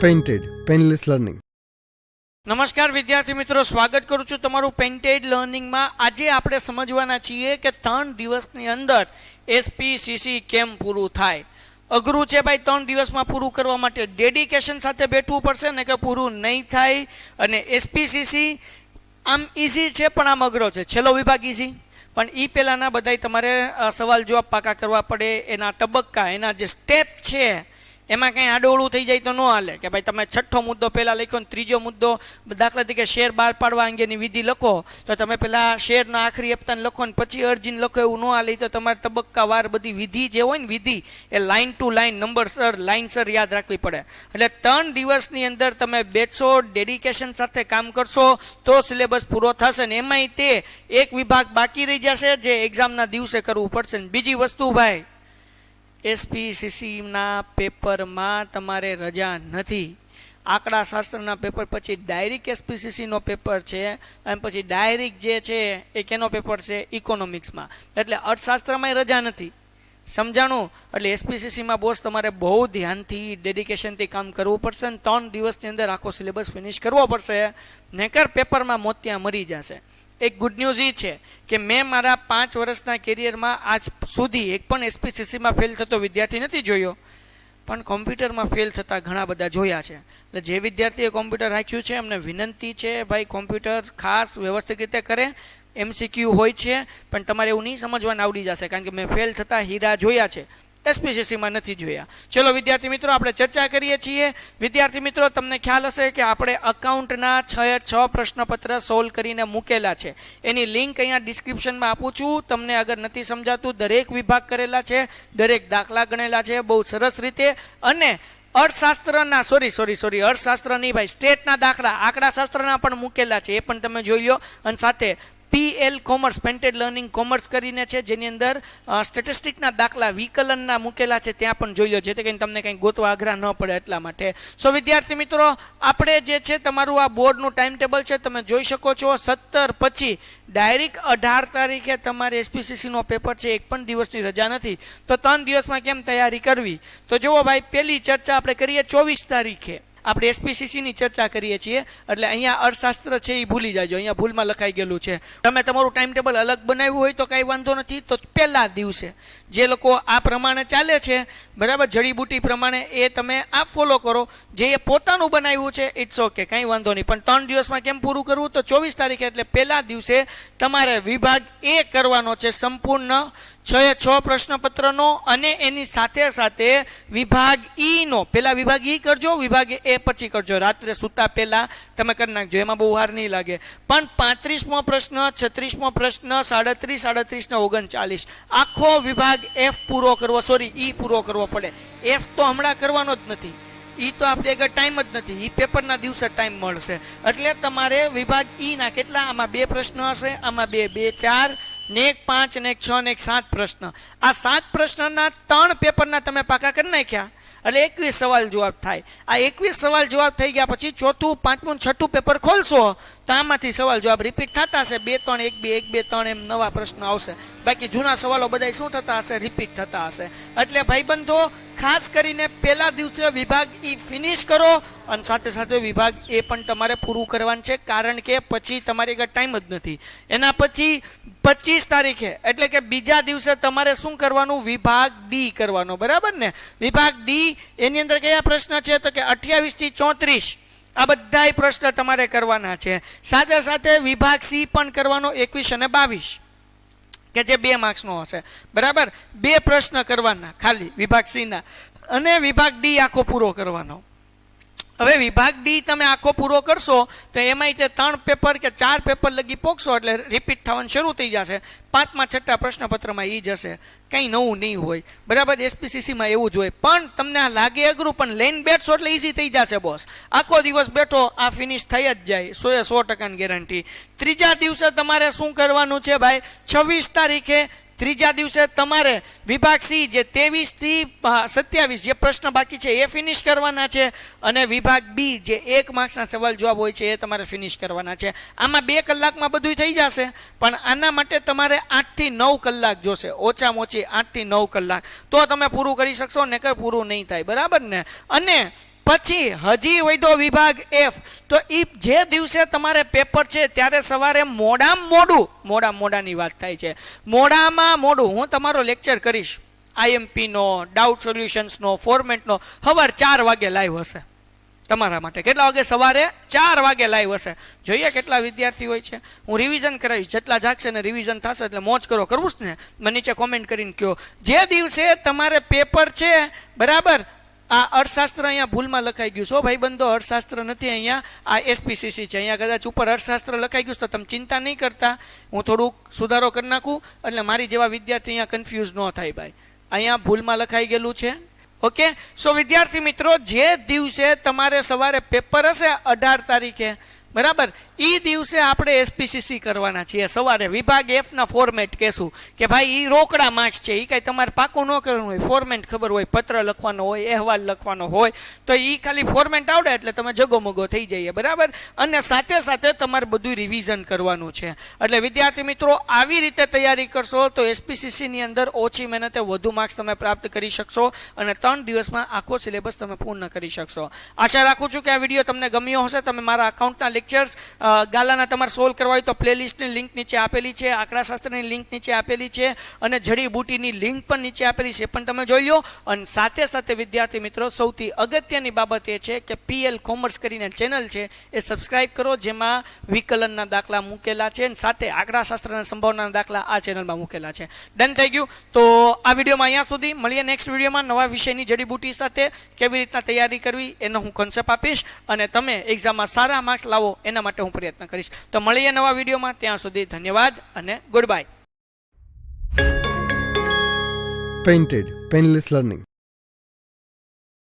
Painted painless learning. નમસ્કાર વિદ્યાર્થી મિત્રો, સ્વાગત કરું છું તમારું પેઇન્ટેડ લર્નિંગમાં. આજે આપણે સમજવાના છીએ કે 3 દિવસની અંદર એસપીસીસી કેમ પૂરું થાય. અઘરું છે ભાઈ, 3 દિવસમાં પૂરું કરવા માટે ડેડિકેશન સાથે બેઠવું પડશે ને કે પૂરું નહીં થાય. અને એસપીસીસી આમ ઇઝી છે પણ આમ અઘરો છે. છેલ્લો વિભાગ ઇઝી, પણ એ પહેલાંના બધાય તમારે સવાલ જવાબ પાકા કરવા પડે. એના તબક્કા, એના જે સ્ટેપ છે એમાં કંઈ આડોળું થઈ જાય તો ન હાલે કે ભાઈ તમે છઠ્ઠો મુદ્દો પહેલાં લખ્યો ને ત્રીજો મુદ્દો દાખલા તરીકે શેર બહાર પાડવા અંગેની વિધિ લખો તો તમે પહેલાં શેરના આખરી હપ્તાને લખો ને પછી અરજીને લખો, એવું ન હાલે. તો તમારે તબક્કાવાર બધી વિધિ જે હોય ને વિધિ એ લાઇન ટુ લાઇન નંબરસર લાઇનસર યાદ રાખવી પડે. એટલે 3 દિવસની અંદર તમે બેસશો, ડેડિકેશન સાથે કામ કરશો તો સિલેબસ પૂરો થશે ને એમાંય તે એક વિભાગ બાકી રહી જશે જે એક્ઝામના દિવસે કરવું પડશે. ને બીજી વસ્તુ ભાઈ, એસપીસીસીના પેપરમાં તમારે રજા નથી. આંકડા શાસ્ત્રના પેપર પછી ડાયરેક્ટ એસપીસીસીનો પેપર છે અને પછી ડાયરેક્ટ જે છે એ કેનો પેપર છે, ઇકોનોમિક્સમાં. એટલે અર્થશાસ્ત્રમાં રજા નથી. સમજાણું? એટલે એસપીસીસીમાં બોસ તમારે બહુ ધ્યાનથી ડેડિકેશનથી કામ કરવું પડશે ને 3 દિવસની અંદર આખો સિલેબસ ફિનિશ કરવો પડશે, નહીંતર પેપરમાં મોતિયા મરી જશે. એક ગુડ ન્યૂઝ એ છે કે મેં મારા 5 વર્ષના કેરિયરમાં આજ સુધી એક પણ એસપીસીસીમાં ફેલ થતો વિદ્યાર્થી નથી જોયો, પણ કોમ્પ્યુટરમાં ફેલ થતા ઘણા બધા જોયા છે. એટલે જે વિદ્યાર્થીએ કોમ્પ્યુટર રાખ્યું છે એમને વિનંતી છે ભાઈ, કોમ્પ્યુટર ખાસ વ્યવસ્થિત રીતે કરે. MCQ હોય છે પણ તમારે એવું નહીં સમજવાનું આવડી જશે, કારણ કે મેં ફેલ થતા હીરા જોયા છે, એસપીસીસીમાં નથી જોયા. ચલો વિદ્યાર્થી મિત્રો, આપણે ચર્ચા કરીએ છીએ. વિદ્યાર્થી મિત્રો, તમને ખ્યાલ હશે કે આપણે અકાઉન્ટના 6 પ્રશ્નપત્ર સોલ્વ કરીને મૂકેલા છે. એની લિંક અહીંયા ડિસ્ક્રિપ્શનમાં આપું છું. તમને અગર નથી સમજાતું, દરેક વિભાગ કરેલા છે, દરેક દાખલા ગણેલા છે બહુ સરસ રીતે. અને અર્થશાસ્ત્રના અર્થશાસ્ત્ર નહીં ભાઈ, સ્ટેટના દાખલા આંકડાશાસ્ત્રના પણ મૂકેલા છે, એ પણ તમે જોઈ લો. અને સાથે PL commerce, painted learning commerce કરીને છે, જેની અંદર સ્ટેટિસ્ટિકના દાખલા વિકલનના મૂકેલા છે, ત્યાં પણ જોઈ લો, જેથી કરીને તમને કંઈ ગોતવા આગ્રહ ન પડે એટલા માટે. સો વિદ્યાર્થી મિત્રો, આપણે જે છે તમારું આ બોર્ડનું ટાઈમ ટેબલ છે, તમે જોઈ શકો છો. 17 પછી ડાયરેક્ટ 18 તારીખે તમારે એસપીસીસીનો પેપર છે, એક પણ દિવસની રજા નથી. તો 3 દિવસમાં કેમ તૈયારી કરવી? તો જુઓ ભાઈ, પહેલી ચર્ચા આપણે કરીએ 24 તારીખે. આપણે એસપીસીસીની ચર્ચા કરીએ છીએ, એટલે અહીંયા અર્થશાસ્ત્ર છે એ ભૂલી જાજો, અહીંયા ભૂલમાં લખાઈ ગયેલું છે. તમે તમારું ટાઈમ ટેબલ અલગ બનાવ્યું હોય તો કાંઈ વાંધો નથી. તો પહેલા દિવસે જે લોકો આ પ્રમાણે ચાલે છે, બરાબર, જડીબુટી પ્રમાણે, એ તમે આ ફોલો કરો. જે એ પોતાનું બનાવ્યું છે ઇટ્સ ઓકે, કાંઈ વાંધો નહીં. પણ 3 દિવસમાં કેમ પૂરું કરવું? તો 24 તારીખે એટલે પહેલા દિવસે તમારે વિભાગ એ કરવાનો છે સંપૂર્ણ 6 પ્રશ્નપત્રનો, અને એની સાથે સાથે વિભાગ ઈ નો. પહેલા વિભાગ ઈ કરજો, વિભાગ એ પછી કરજો. રાત્રે સૂતા પહેલા તમે કરી નાખજો, એમાં બહુ વાર નહીં લાગે. પણ 35મો પ્રશ્ન, 36મો પ્રશ્ન, 37, 38 ને 39 આખો વિભાગ F પૂરો કરવો, ઈ પૂરો કરવો પડે. F તો હમણાં કરવાનો જ નથી, ઈ તો આપણે આગળ ટાઈમ જ નથી, ઈ પેપરના દિવસે ટાઈમ મળશે. એટલે તમારે વિભાગ ઈ ના કેટલા, આમાં 2 પ્રશ્ન હશે, આમાં 2, 4 ને 1 5 ને 1 6 ને 1 7 પ્રશ્ન. આ 7 પ્રશ્નના 3 પેપરના તમે પાકા કરી નાખ્યા એટલે 21 સવાલ જવાબ થાય. આ 21 સવાલ જવાબ થઈ ગયા પછી 4થું, 5મું, 6થું પેપર ખોલશો તો આમાંથી સવાલ જવાબ રિપીટ થતા હશે. 2 3 1 2 1 2 3 એમ નવા પ્રશ્ન આવશે. બાકી જૂના સવાલો બધા શું થતા હશે? રિપીટ થતા હશે. એટલે ભાઈબંધો, ખાસ કરીને પહેલા દિવસે વિભાગ ઈ ફિનિશ કરો, અને સાથે સાથે વિભાગ એ પણ તમારે પૂરું કરવાનું છે, કારણ કે પછી તમારી આગળ ટાઈમ જ નથી. એના પછી 25 તારીખે એટલે કે બીજા દિવસે તમારે શું કરવાનું? વિભાગ ડી કરવાનો, બરાબર ને? વિભાગ ડી, એની અંદર કયા પ્રશ્ન છે? તો કે 28 થી 34 આ બધાય પ્રશ્ન તમારે કરવાના છે. સાથે સાથે વિભાગ સી પણ કરવાનો, 21 અને 22, કે જે 2 માર્ક્સનો હશે, બરાબર. 2 પ્રશ્ન કરવાના ખાલી વિભાગ સી ના, અને વિભાગ ડી આખો પૂરો કરવાનો. હવે વિભાગ ડી તમે આખો પૂરો કરશો તો એમાંય તે 3 પેપર કે 4 પેપર લગી પોકશો એટલે રિપીટ થવાનું શરૂ થઈ જશે. 5મા 6ઠા પ્રશ્નપત્રમાં એ જશે, કંઈ નવું નહીં હોય, બરાબર. એસપીસીસીમાં એવું જ હોય. પણ તમને આ લાગે અઘરું, પણ લઈને બેઠશો એટલે ઇઝી થઈ જશે બોસ. આખો દિવસ બેઠો, આ ફિનિશ થઈ જ જાય, 100% ગેરંટી. ત્રીજા દિવસે તમારે શું કરવાનું છે ભાઈ? 26 તારીખે ત્રીજા દિવસે તમારે વિભાગ સી જે 23 થી 27 જે પ્રશ્ન બાકી છે એ ફિનિશ કરવાના છે, અને વિભાગ બી જે 1 માર્ક્સના સવાલ જવાબ હોય છે એ તમારે ફિનિશ કરવાના છે. આમાં 2 કલાકમાં બધું થઈ જશે, પણ આના માટે તમારે 8 થી 9 કલાક જોશે, ઓછામાં ઓછી 8 થી 9 કલાક, તો તમે પૂરું કરી શકશો, નકર પૂરું નહીં થાય, બરાબર ને? અને પછી હજી વધ્યો વિભાગ એફ. તો એ જે દિવસે તમારે પેપર છે ત્યારે સવારે મોડાની વાત થાય છે, મોડામાં મોડું હું તમારો લેક્ચર કરીશ આઈએમપીનો, ડાઉટ સોલ્યુશન્સનો, ફોર્મેટનો. સવાર 4 વાગે લાઈવ હશે તમારા માટે. કેટલા વાગે? સવારે 4 વાગે લાઈવ હશે. જોઈએ કેટલા વિદ્યાર્થી હોય છે. હું રિવિઝન કરાવીશ, જેટલા જાગશે ને રિવિઝન થશે એટલે મોજ કરો. કરવું જ ને? મને નીચે કોમેન્ટ કરીને કહો જે દિવસે તમારે પેપર છે, બરાબર. આ અર્થશાસ્ત્ર અહીંયા ભૂલમાં લખાઈ ગયું છો ભાઈ બંધો, અર્થશાસ્ત્ર નથી અહીંયા, આ એસપીસીસી છે. અહીંયા કદાચ ઉપર અર્થશાસ્ત્ર લખાઈ ગયું તો તમે ચિંતા નહીં કરતા, હું થોડુંક સુધારો કરી નાખું એટલે મારી જેવા વિદ્યાર્થી અહીંયા કન્ફ્યુઝ ન થાય ભાઈ. અહીંયા ભૂલમાં લખાઈ ગયેલું છે. ઓકે. સો વિદ્યાર્થી મિત્રો, જે દિવસે તમારે સવારે પેપર હશે 18 તારીખે, બરાબર, એ દિવસે આપણે એસપીસીસી કરવાના છીએ સવારે. વિભાગ એફ ના ફોર્મેટ કહેશું કે ભાઈ એ રોકડા માર્ક્સ છે, એ કાંઈ તમારે પાકું ન કરવાનું હોય. ફોર્મેટ ખબર હોય, પત્ર લખવાનો હોય, અહેવાલ લખવાનો હોય, તો એ ખાલી ફોર્મેટ આવડે એટલે તમે જગોમગો થઈ જઈએ, બરાબર. અને સાથે સાથે તમારે બધું રિવિઝન કરવાનું છે. એટલે વિદ્યાર્થી મિત્રો આવી રીતે તૈયારી કરશો તો એસપીસીસીની અંદર ઓછી મહેનતે વધુ માર્ક્સ તમે પ્રાપ્ત કરી શકશો અને 3 દિવસમાં આખો સિલેબસ તમે પૂર્ણ કરી શકશો. આશા રાખું છું કે આ વિડીયો તમને ગમ્યો હશે. તમે મારા અકાઉન્ટના લેક્ચર્સ ગાલાના તમારે સોલ્વ કરવા હોય તો પ્લેલિસ્ટની લિંક નીચે આપેલી છે, આંકડાશાસ્ત્રની લિંક નીચે આપેલી છે અને જડીબુટીની લિંક પણ નીચે આપેલી છે, પણ તમે જોઈ લો. અને સાથે સાથે વિદ્યાર્થી મિત્રો સૌથી અગત્યની બાબત એ છે કે પીએલ કોમર્સ કરીને ચેનલ છે એ સબસ્ક્રાઇબ કરો, જેમાં વિકલનના દાખલા મૂકેલા છે અને સાથે આંકડાશાસ્ત્રના સંભાવનાના દાખલા આ ચેનલમાં મૂકેલા છે. ડન થઈ ગયું. તો આ વિડીયોમાં અહીંયા સુધી. મળીએ નેક્સ્ટ વિડીયોમાં નવા વિષયની જડીબુટી સાથે. કેવી રીતના તૈયારી કરવી એનો હું કોન્સેપ્ટ આપીશ અને તમે એક્ઝામમાં સારા માર્ક્સ લાવો એના માટે હું પ્રયત્ન કરીશ. તો મળીએ નવા વિડીયોમાં. ત્યાં સુધી ધન્યવાદ અને good bye. Painted Painless Learning.